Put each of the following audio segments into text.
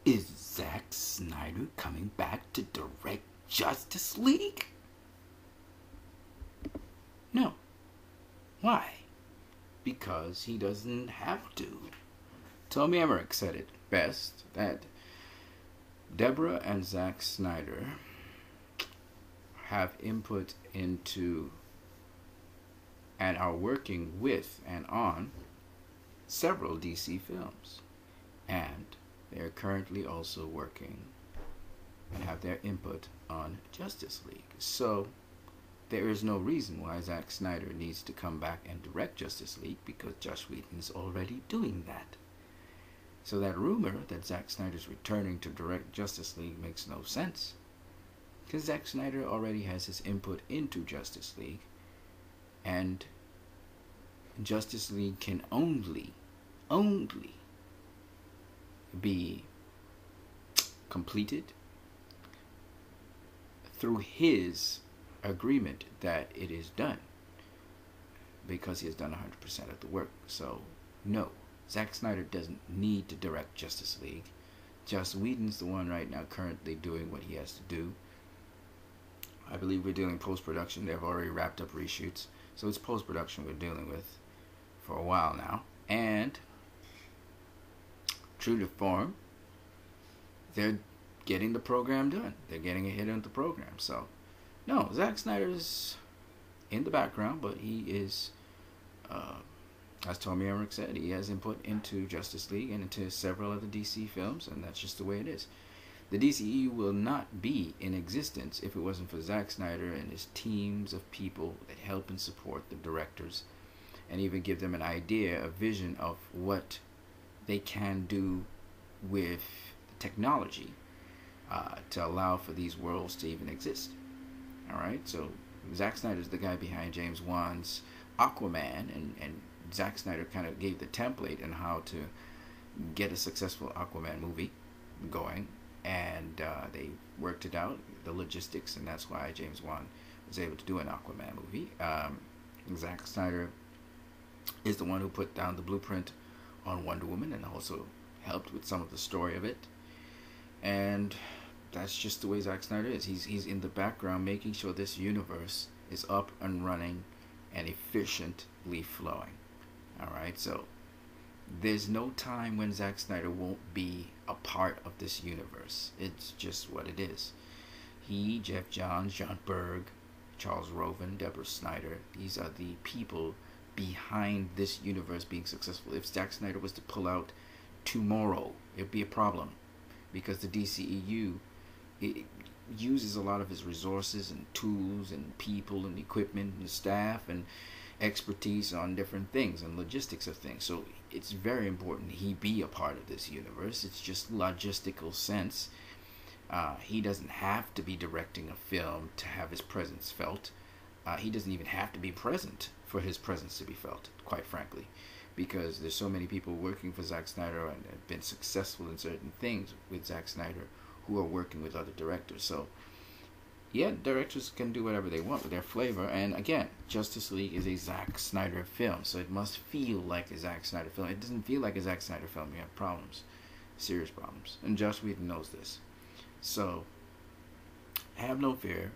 Is Zack Snyder coming back to direct Justice League? No. Why? Because he doesn't have to. Tommy Emmerich said it best, that Deborah and Zack Snyder have input into and are working with and on several DC films. And they are currently also working and have their input on Justice League. So there is no reason why Zack Snyder needs to come back and direct Justice League, because Joss Whedon is already doing that. So that rumor that Zack Snyder's returning to direct Justice League makes no sense, because Zack Snyder already has his input into Justice League, and Justice League can only be completed through his agreement that it is done, because he has done 100% of the work. So no, Zack Snyder doesn't need to direct Justice League. Joss Whedon's the one right now currently doing what he has to do. I believe we're dealing post-production. They've already wrapped up reshoots, so it's post-production we're dealing with for a while now. And true to form, they're getting the program done. They're getting ahead of the program. So no, Zack Snyder's in the background, but he is, as Tommy Emmerich said, he has input into Justice League and into several other DC films, and that's just the way it is. The DCEU will not be in existence if it wasn't for Zack Snyder and his teams of people that help and support the directors, and even give them an idea, a vision of what they can do with technology to allow for these worlds to even exist. Alright, so Zack Snyder's the guy behind James Wan's Aquaman, and Zack Snyder kind of gave the template on how to get a successful Aquaman movie going, and they worked it out, the logistics, and that's why James Wan was able to do an Aquaman movie. Zack Snyder is the one who put down the blueprint on Wonder Woman and also helped with some of the story of it. And that's just the way Zack Snyder is. He's in the background making sure this universe is up and running and efficiently flowing. Alright, so there's no time when Zack Snyder won't be a part of this universe. It's just what it is. He, Jeff Johns, John Berg, Charles Roven, Deborah Snyder, these are the people behind this universe being successful. If Zack Snyder was to pull out tomorrow, it'd be a problem, because the DCEU, it uses a lot of his resources and tools and people and equipment and staff and expertise on different things and logistics of things. So it's very important he be a part of this universe. It's just logistical sense. He doesn't have to be directing a film to have his presence felt. He doesn't even have to be present for his presence to be felt, quite frankly, because there's so many people working for Zack Snyder and have been successful in certain things with Zack Snyder who are working with other directors. So yeah, directors can do whatever they want with their flavor. And again, Justice League is a Zack Snyder film, so it must feel like a Zack Snyder film. It doesn't feel like a Zack Snyder film, you have problems, serious problems, and Joss Whedon knows this. So have no fear.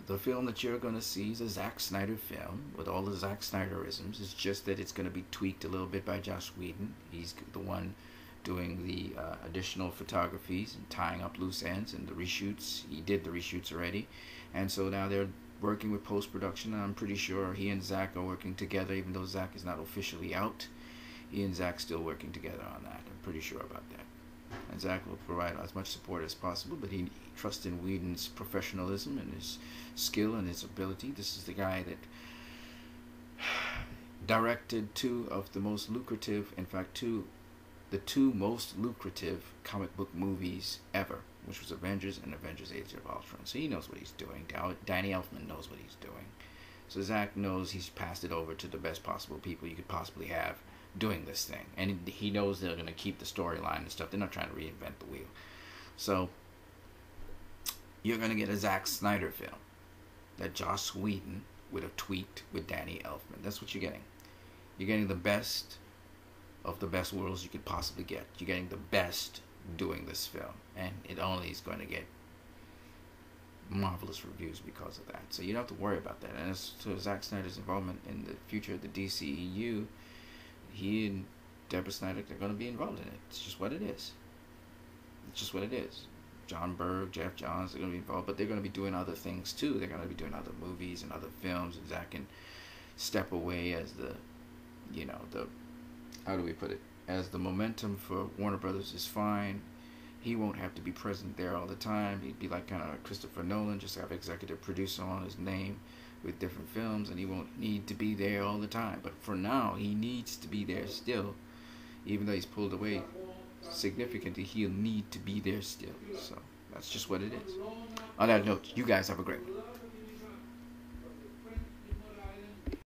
The film that you're going to see is a Zack Snyder film with all the Zack Snyderisms. It's just that it's going to be tweaked a little bit by Joss Whedon. He's the one doing the additional photographies and tying up loose ends and the reshoots. He did the reshoots already, and so now they're working with post-production, and I'm pretty sure he and Zack are working together, even though Zack is not officially out. He and Zack still working together on that. I'm pretty sure about that. And Zack will provide as much support as possible, but he trusts in Whedon's professionalism and his skill and his ability. This is the guy that directed two of the most lucrative, in fact, the two most lucrative comic book movies ever, which was Avengers and Avengers Age of Ultron. So he knows what he's doing. Danny Elfman knows what he's doing. So Zack knows he's passed it over to the best possible people you could possibly have doing this thing. And he knows they're going to keep the storyline and stuff. They're not trying to reinvent the wheel. So you're going to get a Zack Snyder film that Joss Whedon would have tweaked with Danny Elfman. That's what you're getting. You're getting the best of the best worlds you could possibly get. You're getting the best doing this film, and it only is going to get marvelous reviews because of that. So you don't have to worry about that. And as to Zack Snyder's involvement in the future of the DCEU, he and Deborah Snyder, they're going to be involved in it. It's just what it is. It's just what it is. John Berg, Jeff Johns, they're going to be involved, but they're going to be doing other things too. They're going to be doing other movies and other films, and Zack can step away as the, how do we put it? As the momentum for Warner Brothers is fine, he won't have to be present there all the time. He'd be like kind of Christopher Nolan, just have executive producer on his name with different films, and he won't need to be there all the time. But for now, he needs to be there still. Even though he's pulled away significantly, he'll need to be there still. So that's just what it is. On that note, you guys have a great one.